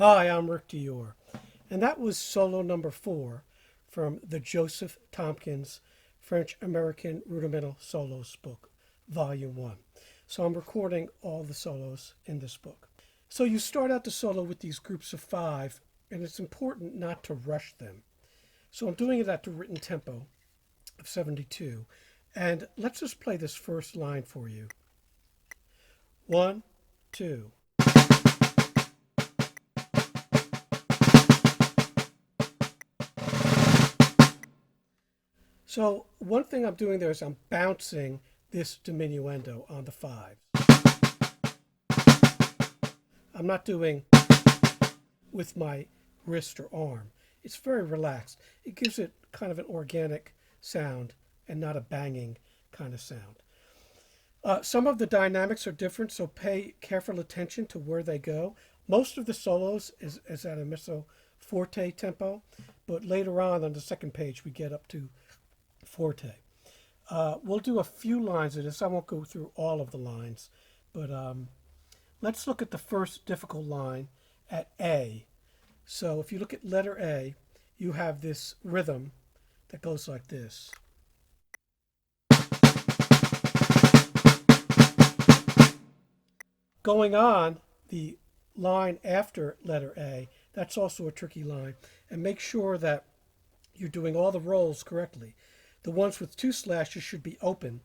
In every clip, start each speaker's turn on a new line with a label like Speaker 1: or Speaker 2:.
Speaker 1: Hi, I'm Rick Dior, and that was solo number 4 from the Joseph Tompkins French-American Rudimental Solos book, Volume 1. So I'm recording all the solos in this book. So you start out the solo with these groups of 5, and it's important not to rush them. So I'm doing it at the written tempo of 72, and let's just play this first line for you. 1, 2. So one thing I'm doing there is I'm bouncing this diminuendo on the 5. I'm not doing with my wrist or arm. It's very relaxed. It gives it kind of an organic sound and not a banging kind of sound. Some of the dynamics are different, so pay careful attention to where they go. Most of the solos is at a mezzo forte tempo, but later on the second page we get up to forte. We'll do a few lines of this. I won't go through all of the lines, but let's look at the first difficult line at A. So if you look at letter A, you have this rhythm that goes like this. Going on, the line after letter A, that's also a tricky line. And make sure that you're doing all the rolls correctly. The ones with 2 slashes should be open,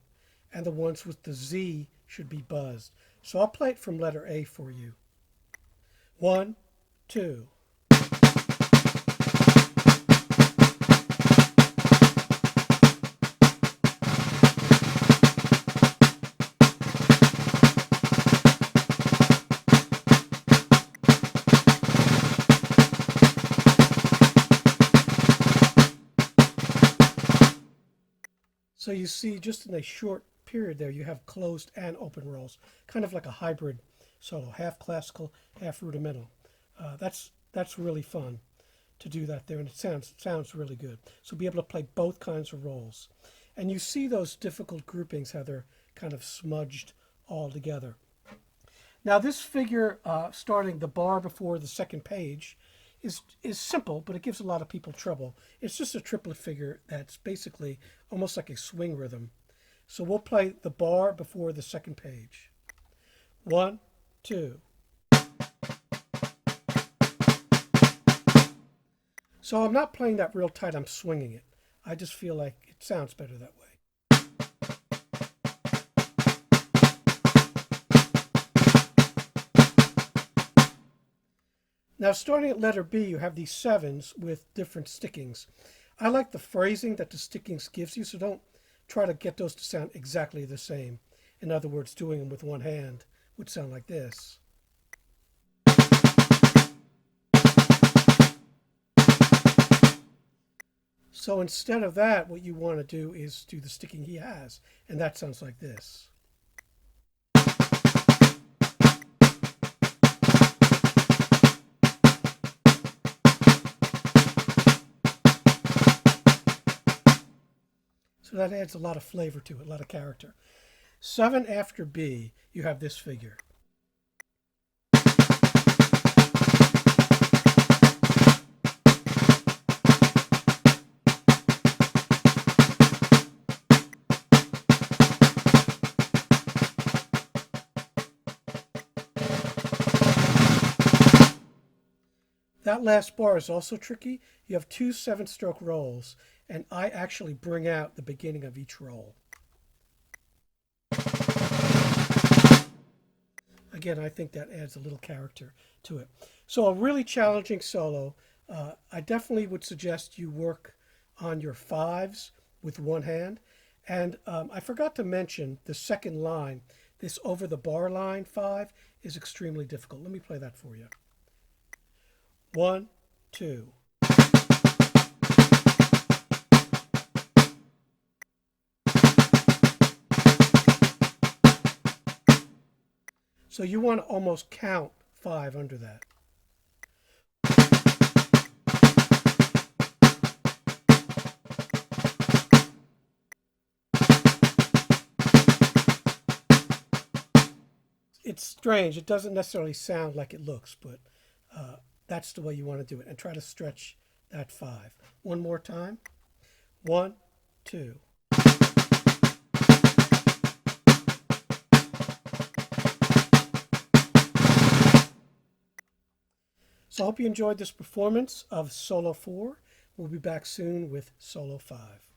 Speaker 1: and the ones with the Z should be buzzed. So I'll play it from letter A for you. 1, 2. So you see, just in a short period there, you have closed and open rolls, kind of like a hybrid solo, half classical, half rudimental. That's really fun to do that there, and it sounds really good. So be able to play both kinds of rolls. And you see those difficult groupings, how they're kind of smudged all together. Now this figure, starting the bar before the second page, is simple, but it gives a lot of people trouble. It's just a triplet figure that's basically almost like a swing rhythm. So we'll play the bar before the second page. 1, 2. So I'm not playing that real tight, I'm swinging it. I just feel like it sounds better that way. Now, starting at letter B, you have these 7s with different stickings. I like the phrasing that the stickings gives you, so don't try to get those to sound exactly the same. In other words, doing them with one hand would sound like this. So instead of that, what you want to do is do the sticking he has, and that sounds like this. So that adds a lot of flavor to it, a lot of character. 7 after B, you have this figure. That last bar is also tricky. You have 2 7-stroke rolls, and I actually bring out the beginning of each roll. Again, I think that adds a little character to it. So a really challenging solo. I definitely would suggest you work on your 5s with one hand. And I forgot to mention the second line, this over the bar line 5, is extremely difficult. Let me play that for you. 1, 2. So you want to almost count 5 under that. It's strange. It doesn't necessarily sound like it looks, but That's the way you want to do it. And try to stretch that 5. One more time. 1, 2. So I hope you enjoyed this performance of Solo 4. We'll be back soon with Solo 5.